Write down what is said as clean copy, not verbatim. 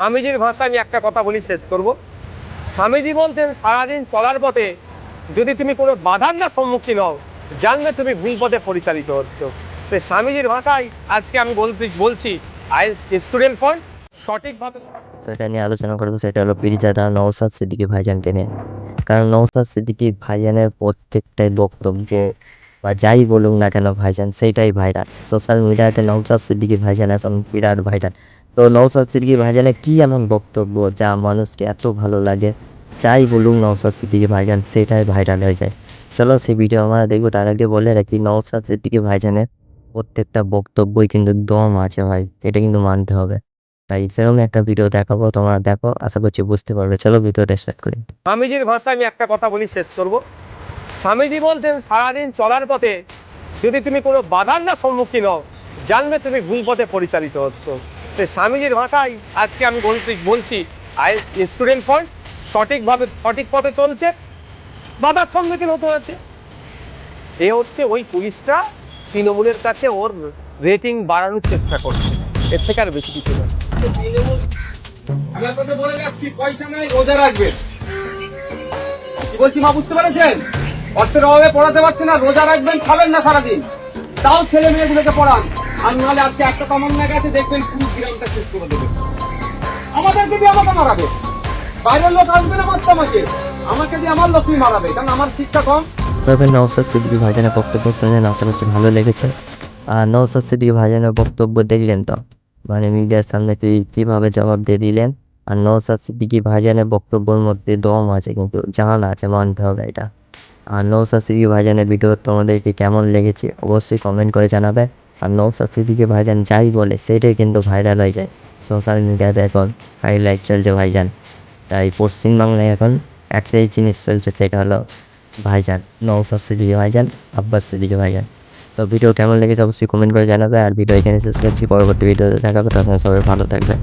স্বামীজির ভাষায় আমি একটা কথা বলি শেষ করব। স্বামীজি বলতেন, সারাদিন চলার পথে যদি তুমি কোনো বাধার না সম্মুখীন হও, জানবে তুমি ভুল পথে পরিচালিত হচ্ছ। তো স্বামীজির ভাষায় আজকে আমি বলছি, আই স্টুডেন্ট ফর সঠিকভাবে। সেটা নিয়ে আলোচনা করবো, সেটা হলো পীরজাদা নওশাদ সিদ্দিকী ভাইজানকে নিয়ে। কারণ নওশাদ সিদ্দিকী ভাইজানের প্রত্যেকটাই বক্তব্য বা যাই বলুক না কেন ভাইজান সেইটাই ভাইরাল। সোশ্যাল মিডিয়াতে নওশাদ সিদ্দিকী ভাইজান এখন বিরাট ভাইরাল। তো নওশাদ সিদ্দিকী ভাইজানের কী এমন বক্তব্য যা মানুষকে এত ভালো লাগে, যাই বলুক নওশাদ সিদ্দিকী ভাইজান সেটাই ভাইরাল হয়ে যায়। চলো সেই ভিডিও আমরা দেখবো। তার আগে বলে রাখি, নওশাদ সিদ্দিকী ভাইজানের প্রত্যেকটা বক্তব্যই কিন্তু দম আছে ভাই, এটা কিন্তু মানতে হবে। তাই সেরকম একটা ভিডিও দেখাবো, তোমরা দেখো, আশা করছি বুঝতে পারবে। চলো ভিডিওটা স্টার্ট করি। স্বামীজির ভাষায় আমি একটা কথা বলি শেষ করব। স্বামীজি বলতেন, সারাদিন চলার পথে যদি তুমি কোনো বাধার না সম্মুখীন হও, জানবে তুমি ভুল পথে পরিচালিত হচ্ছ। তো স্বামীজির ভাষায় আজকে আমি বলছি, আই স্টুডেন্ট ফর সঠিকভাবে সঠিক পথে চলছে, বাধার সম্মুখীন হতে হচ্ছে। এ হচ্ছে ওই পুলিশটা তৃণমূলের কাছে ওর রেটিং বাড়ানোর চেষ্টা করছে, এর থেকে আর বেশি কিছু না। আমি আপনাদের বলে যাচ্ছি, পয়সা নাই, রোজা রাখবেন। কি বলছি মা, বুঝতে পেরেছেন? অর্থের অভাবে পড়াতে পারছে না, রোজা রাখবেন, খাবেন না সারাদিন, তাও ছেলে মেয়েগুলোকে পড়ান। আর নাহলে আজকে একটা তামান্না গেছে, দেখবেন পুরো গ্রামটা শেষ করে দেবে। আমাদেরকে দিয়ে আমাকে মারাবে, বাইরের লোক আসবে না মারতে আমাকে দিয়ে আমার লোকই মারাবে, কারণ আমার শিক্ষা কম। তবে নওশাদ সিদ্দিকী ভাইজানের বক্তব্য শুনে আশা করছি ভালো লেগেছে। আর নওশাদ সিদ্দিকী ভাইজানের বক্তব্য দেখলেন তো, মানে মিডিয়ার সামনে কীভাবে জবাব দিয়ে দিলেন। আর নওশাদ সিদ্দিকী ভাইজানের বক্তব্যের মধ্যে দম আছে, কিন্তু জানা আছে, মানতে হবে এটা। আর নওশাদ সিদ্দিকী ভাইজানের ভিডিও তোমাদেরকে কেমন লেগেছে অবশ্যই কমেন্ট করে জানাবে। আর নওশাদ সিদ্দিকী ভাইজান যাই বলে সেটাই কিন্তু ভাইরাল হয়ে যায় সোশ্যাল মিডিয়াতে। এখন হাইলাইট চলছে ভাইজান। তাই পশ্চিমবাংলায় এখন একটাই জিনিস চলছে, সেটা হলো ভাইজান, নওশাদ সিদ্দিকী ভাইজান, আব্বাস সিদ্দিকী ভাইজান। তো ভিডিও কেমন লেগেছে অবশ্যই কমেন্ট করে জানাবে। আর ভিডিও এখানে শেষ করছি, পরবর্তী ভিডিওতে দেখাবে। তখন সবাই ভালো থাকবে।